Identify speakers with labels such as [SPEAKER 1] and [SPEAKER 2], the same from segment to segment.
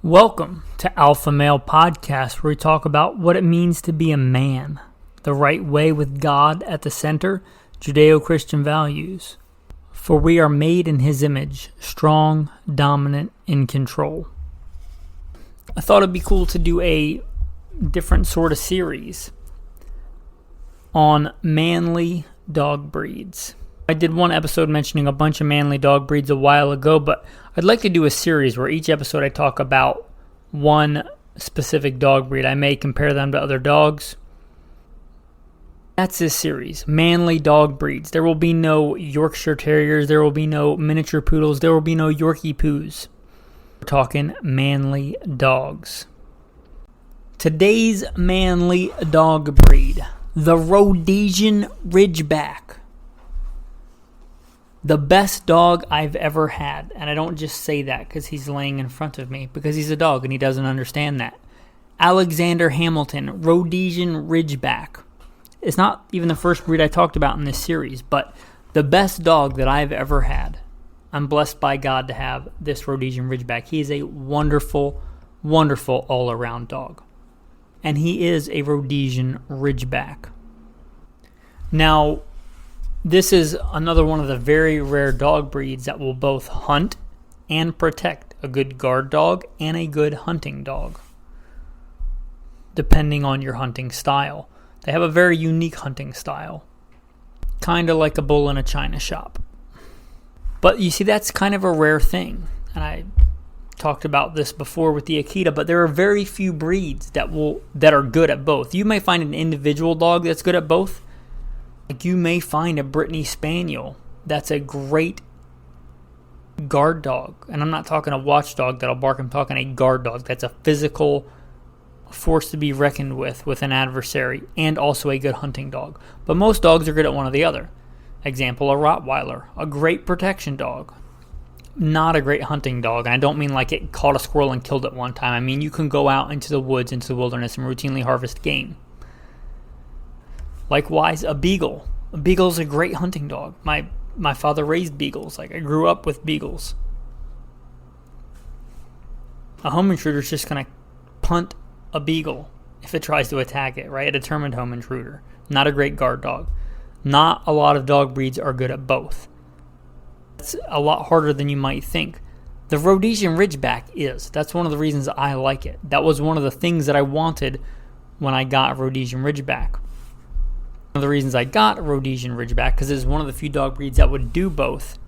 [SPEAKER 1] Welcome to Alpha Male Podcast, where we talk about what it means to be a man, the right way with God at the center, Judeo-Christian values. For we are made in His image, strong, dominant, in control. I thought it'd be cool to do a different sort of series on manly dog breeds. I did one episode mentioning a bunch of manly dog breeds a while ago, but I'd like to do a series where each episode I talk about one specific dog breed. I may compare them to other dogs. That's this series, manly dog breeds. There will be no Yorkshire Terriers, there will be no miniature poodles, there will be no Yorkie poos. We're talking manly dogs. Today's manly dog breed, the Rhodesian Ridgeback. The best dog I've ever had. And I don't just say that because he's laying in front of me, because he's a dog and he doesn't understand that. Alexander Hamilton, Rhodesian Ridgeback. It's not even the first breed I talked about in this series, but the best dog that I've ever had. I'm blessed by God to have this Rhodesian Ridgeback. He is a wonderful, wonderful all-around dog. And he is a Rhodesian Ridgeback. Now, this is another one of the very rare dog breeds that will both hunt and protect. A good guard dog and a good hunting dog, depending on your hunting style. They have a very unique hunting style, kind of like a bull in a china shop. But you see, that's kind of a rare thing. And I talked about this before with the Akita, but there are very few breeds that are good at both. You may find an individual dog that's good at both. Like you may find a Brittany Spaniel that's a great guard dog. And I'm not talking a watchdog that'll bark. I'm talking a guard dog that's a physical force to be reckoned with an adversary, and also a good hunting dog. But most dogs are good at one or the other. Example, a Rottweiler, a great protection dog, not a great hunting dog. And I don't mean like it caught a squirrel and killed it one time. I mean you can go out into the woods, into the wilderness, and routinely harvest game. Likewise, a beagle. A beagle's a great hunting dog. My father raised beagles. Like I grew up with beagles. A home intruder's just going to punt a beagle if it tries to attack it, right? A determined home intruder. Not a great guard dog. Not a lot of dog breeds are good at both. It's a lot harder than you might think. The Rhodesian Ridgeback is. That's one of the reasons I like it. That was one of the things that I wanted when I got a Rhodesian Ridgeback. One of the reasons I got a Rhodesian Ridgeback, because it's one of the few dog breeds that would do both.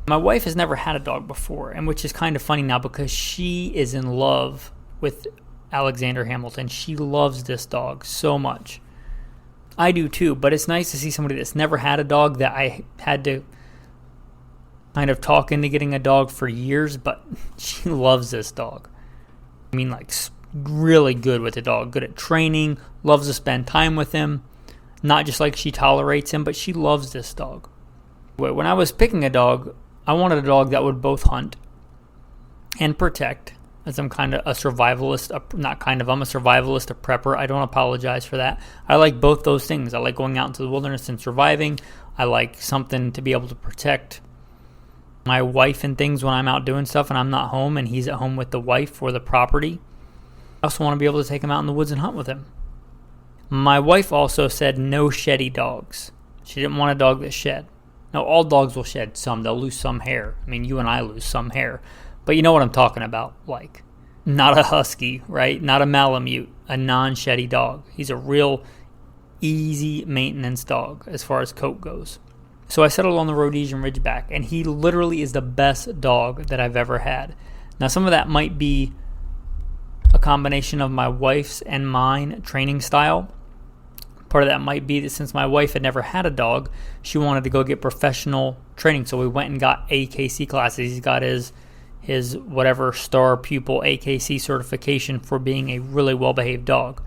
[SPEAKER 1] My wife has never had a dog before, and which is kind of funny now because she is in love with Alexander Hamilton. She loves this dog so much. I do too, but it's nice to see somebody that's never had a dog that I had to kind of talk into getting a dog for years, but she loves this dog. I mean, like, really good with the dog, good at training, loves to spend time with him. Not just like she tolerates him, but she loves this dog. When I was picking a dog, I wanted a dog that would both hunt and protect, as I'm kind of a survivalist. I'm a survivalist, a prepper. I don't apologize for that. I like both those things. I like going out into the wilderness and surviving. I like something to be able to protect my wife and things when I'm out doing stuff and I'm not home and he's at home with the wife or the property. I also want to be able to take him out in the woods and hunt with him. My wife also said no sheddy dogs. She didn't want a dog that shed. Now, all dogs will shed some. They'll lose some hair. I mean, you and I lose some hair. But you know what I'm talking about. Like, not a husky, right? Not a Malamute. A non-sheddy dog. He's a real easy maintenance dog as far as coat goes. So I settled on the Rhodesian Ridgeback, and he literally is the best dog that I've ever had. Now, some of that might be a combination of my wife's and mine training style. Part of that might be that since my wife had never had a dog, she wanted to go get professional training. So we went and got AKC classes. He's got his whatever star pupil AKC certification for being a really well-behaved dog.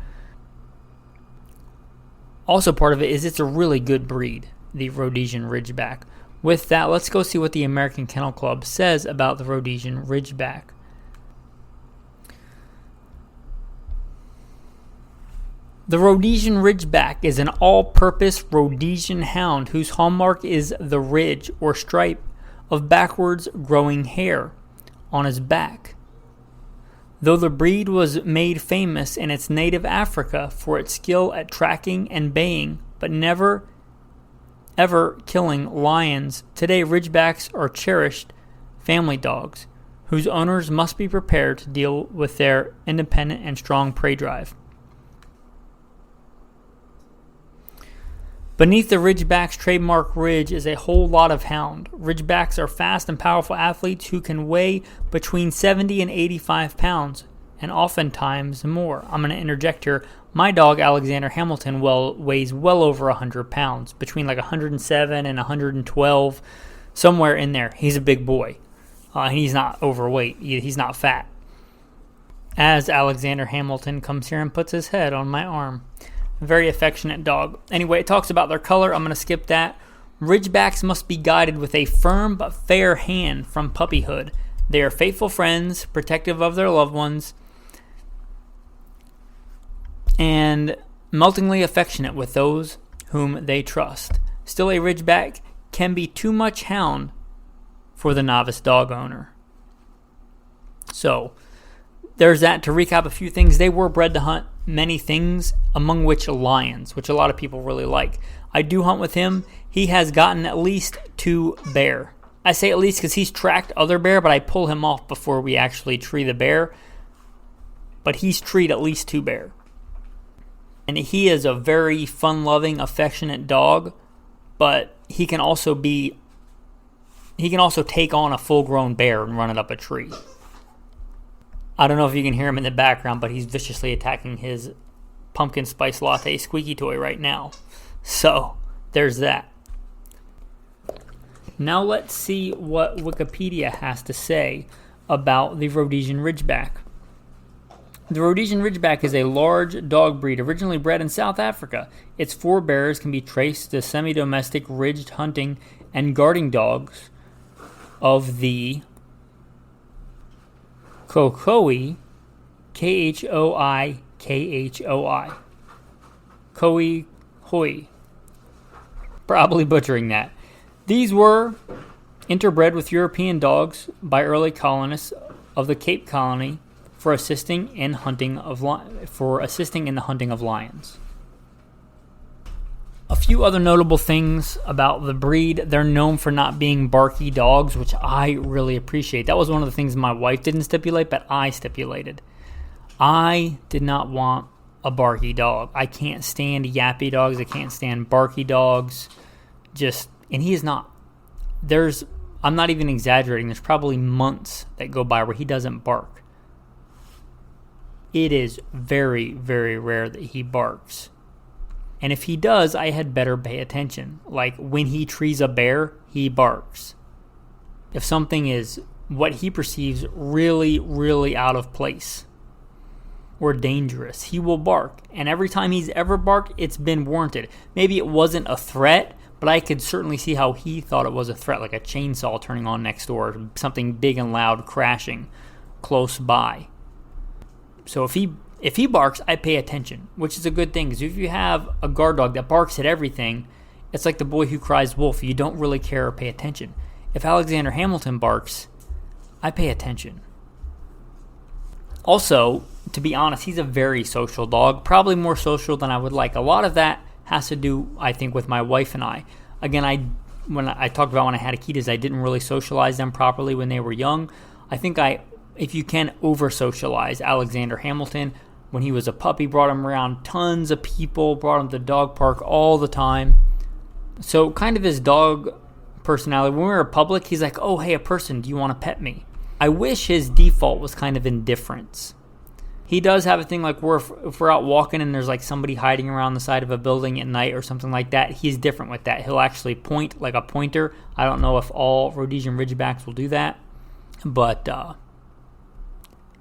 [SPEAKER 1] Also part of it is it's a really good breed, the Rhodesian Ridgeback. With that, let's go see what the American Kennel Club says about the Rhodesian Ridgeback. The Rhodesian Ridgeback is an all-purpose Rhodesian hound whose hallmark is the ridge or stripe of backwards growing hair on his back. Though the breed was made famous in its native Africa for its skill at tracking and baying, but never ever killing lions, today Ridgebacks are cherished family dogs whose owners must be prepared to deal with their independent and strong prey drive. Beneath the Ridgeback's trademark ridge is a whole lot of Hound. Ridgebacks are fast and powerful athletes who can weigh between 70 and 85 pounds, and oftentimes more. I'm going to interject here. My dog, Alexander Hamilton, weighs well over 100 pounds, between like 107 and 112, somewhere in there. He's a big boy. He's not overweight. He's not fat. As Alexander Hamilton comes here and puts his head on my arm. Very affectionate dog. Anyway, it talks about their color. I'm going to skip that. Ridgebacks must be guided with a firm but fair hand from puppyhood. They are faithful friends, protective of their loved ones, and meltingly affectionate with those whom they trust. Still, a Ridgeback can be too much Hound for the novice dog owner. So, there's that. To recap a few things, they were bred to hunt many things, among which lions, which a lot of people really like. I do hunt with him. He has gotten at least 2 bear. I say at least because he's tracked other bear, but I pull him off before we actually tree the bear. But he's treed at least 2 bear. And he is a very fun-loving, affectionate dog, but he can also take on a full-grown bear and run it up a tree. I don't know if you can hear him in the background, but he's viciously attacking his pumpkin spice latte squeaky toy right now. So, there's that. Now let's see what Wikipedia has to say about the Rhodesian Ridgeback. The Rhodesian Ridgeback is a large dog breed originally bred in South Africa. Its forebears can be traced to semi-domestic ridged hunting and guarding dogs of the Khoi, Khoi, Khoi. Probably butchering that. These were interbred with European dogs by early colonists of the Cape Colony for assisting in the hunting of lions. A few other notable things about the breed. They're known for not being barky dogs, which I really appreciate. That was one of the things my wife didn't stipulate, but I stipulated. I did not want a barky dog. I can't stand yappy dogs. I can't stand barky dogs. And he is not. I'm not even exaggerating. There's probably months that go by where he doesn't bark. It is very, very rare that he barks. And if he does, I had better pay attention. Like when he trees a bear, he barks. If something is what he perceives really, really out of place or dangerous, he will bark. And every time he's ever barked, it's been warranted. Maybe it wasn't a threat, but I could certainly see how he thought it was a threat, like a chainsaw turning on next door, something big and loud crashing close by. So if he barks, I pay attention, which is a good thing. Because if you have a guard dog that barks at everything, it's like the boy who cries wolf. You don't really care or pay attention. If Alexander Hamilton barks, I pay attention. Also, to be honest, he's a very social dog, probably more social than I would like. A lot of that has to do, I think, with my wife and I. Again, when I talked about when I had Akitas, I didn't really socialize them properly when they were young. I think if you can over-socialize Alexander Hamilton, when he was a puppy, brought him around tons of people, brought him to the dog park all the time. So kind of his dog personality, when we were public, he's like, oh, hey, a person, do you want to pet me? I wish his default was kind of indifference. He does have a thing like if we're out walking and there's like somebody hiding around the side of a building at night or something like that, he's different with that. He'll actually point like a pointer. I don't know if all Rhodesian Ridgebacks will do that, but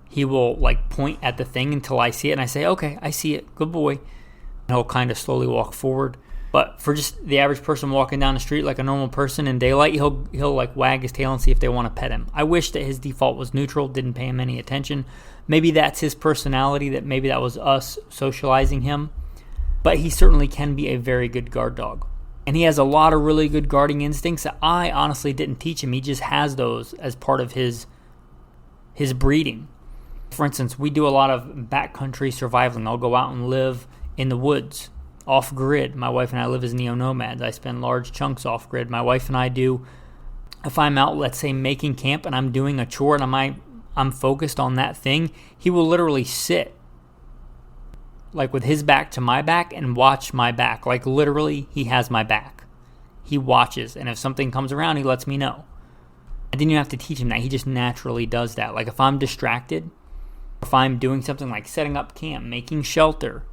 [SPEAKER 1] he will like point at the thing until I see it, and I say, okay, I see it, good boy. And he'll kind of slowly walk forward. But for just the average person walking down the street like a normal person in daylight, he'll like wag his tail and see if they want to pet him. I wish that his default was neutral, didn't pay him any attention. Maybe that's his personality, maybe that was us socializing him. But he certainly can be a very good guard dog. And he has a lot of really good guarding instincts that I honestly didn't teach him. He just has those as part of his breeding. For instance, we do a lot of backcountry survivaling. I'll go out and live in the woods, off-grid. My wife and I live as neo-nomads. I spend large chunks off-grid. My wife and I do, if I'm out, let's say, making camp and I'm doing a chore and I'm focused on that thing, he will literally sit like with his back to my back and watch my back. Like literally, he has my back. He watches, and if something comes around, he lets me know. I didn't even have to teach him that. He just naturally does that. Like if I'm distracted, if I'm doing something like setting up camp, making shelter,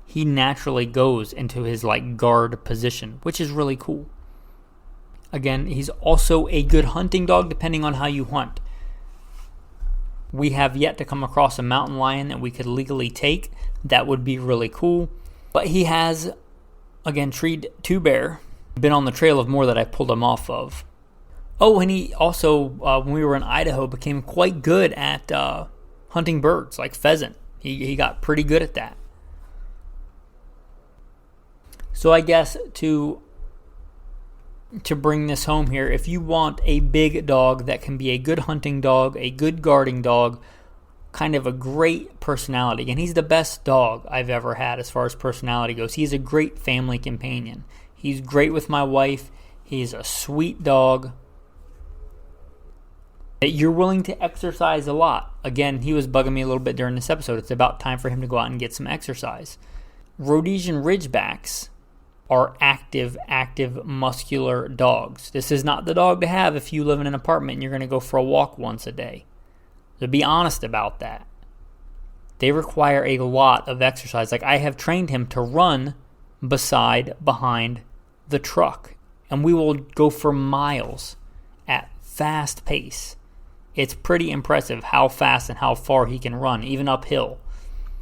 [SPEAKER 1] he naturally goes into his like guard position, which is really cool. Again, he's also a good hunting dog depending on how you hunt. We have yet to come across a mountain lion that we could legally take. That would be really cool. But he has, again, treed 2 bear. Been on the trail of more that I pulled him off of. Oh, and he also, when we were in Idaho, became quite good at hunting birds, like pheasant. He got pretty good at that. So I guess to bring this home here, if you want a big dog that can be a good hunting dog, a good guarding dog, kind of a great personality, and he's the best dog I've ever had as far as personality goes. He's a great family companion. He's great with my wife. He's a sweet dog that you're willing to exercise a lot. Again, he was bugging me a little bit during this episode. It's about time for him to go out and get some exercise. Rhodesian Ridgebacks are active, muscular dogs. This is not the dog to have if you live in an apartment and you're going to go for a walk once a day. So be honest about that. They require a lot of exercise. Like I have trained him to run behind the truck, and we will go for miles at fast pace. It's pretty impressive how fast and how far he can run, even uphill.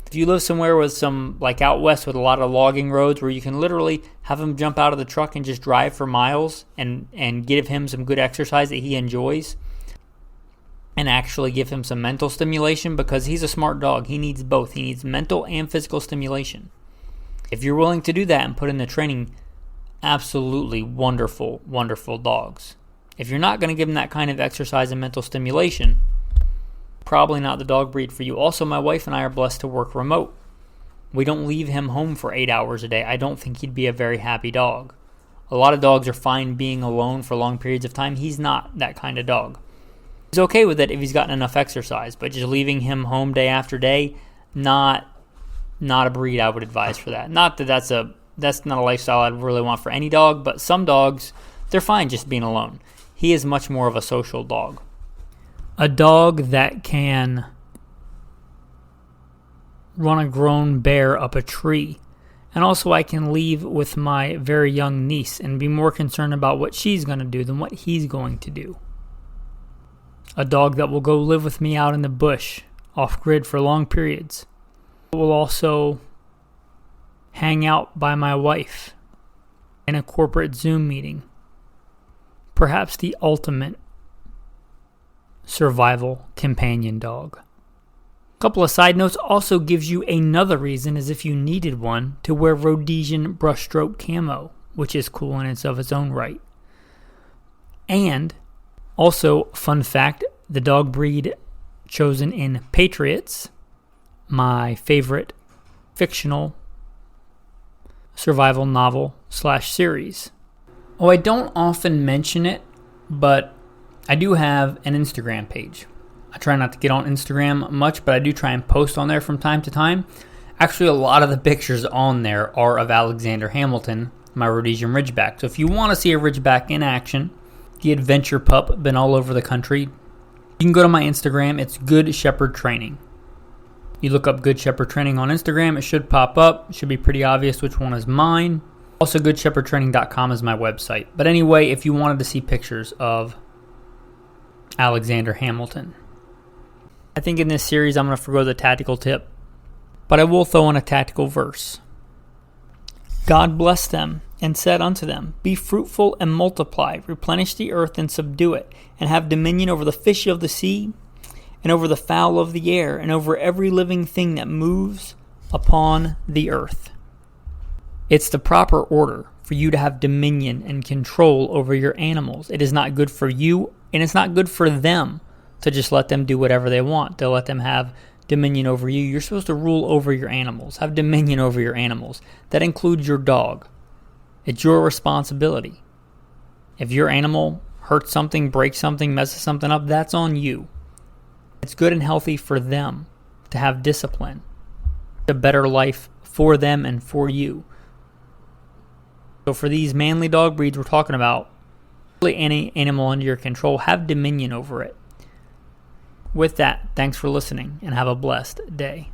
[SPEAKER 1] If you live somewhere with some, like out west with a lot of logging roads where you can literally have him jump out of the truck and just drive for miles and give him some good exercise that he enjoys and actually give him some mental stimulation, because he's a smart dog. He needs both. He needs mental and physical stimulation. If you're willing to do that and put in the training, absolutely wonderful, wonderful dogs. If you're not going to give him that kind of exercise and mental stimulation, probably not the dog breed for you. Also, my wife and I are blessed to work remote. We don't leave him home for 8 hours a day. I don't think he'd be a very happy dog. A lot of dogs are fine being alone for long periods of time. He's not that kind of dog. He's okay with it if he's gotten enough exercise, but just leaving him home day after day, not a breed I would advise for that. Not that that's not a lifestyle I'd really want for any dog, but some dogs, they're fine just being alone. He is much more of a social dog. A dog that can run a grown bear up a tree. And also I can leave with my very young niece and be more concerned about what she's going to do than what he's going to do. A dog that will go live with me out in the bush, off-grid for long periods. Will also hang out by my wife in a corporate Zoom meeting. Perhaps the ultimate survival companion dog. A couple of side notes also gives you another reason, as if you needed one, to wear Rhodesian brushstroke camo, which is cool in its own right. And also, fun fact, the dog breed chosen in Patriots, my favorite fictional survival novel / series. Oh, I don't often mention it, but I do have an Instagram page. I try not to get on Instagram much, but I do try and post on there from time to time. Actually, a lot of the pictures on there are of Alexander Hamilton, my Rhodesian Ridgeback. So if you want to see a Ridgeback in action, the adventure pup, been all over the country, you can go to my Instagram. It's Good Shepherd Training. You look up Good Shepherd Training on Instagram, it should pop up. It should be pretty obvious which one is mine. Also, goodshepherdtraining.com is my website. But anyway, if you wanted to see pictures of Alexander Hamilton, I think in this series I'm going to forgo the tactical tip, but I will throw in a tactical verse. God blessed them and said unto them, Be fruitful and multiply, replenish the earth and subdue it, and have dominion over the fish of the sea, and over the fowl of the air, and over every living thing that moves upon the earth. It's the proper order for you to have dominion and control over your animals. It is not good for you, and it's not good for them to just let them do whatever they want, to let them have dominion over you. You're supposed to rule over your animals, have dominion over your animals. That includes your dog. It's your responsibility. If your animal hurts something, breaks something, messes something up, that's on you. It's good and healthy for them to have discipline. It's a better life for them and for you. So for these manly dog breeds we're talking about, really any animal under your control, have dominion over it. With that, thanks for listening and have a blessed day.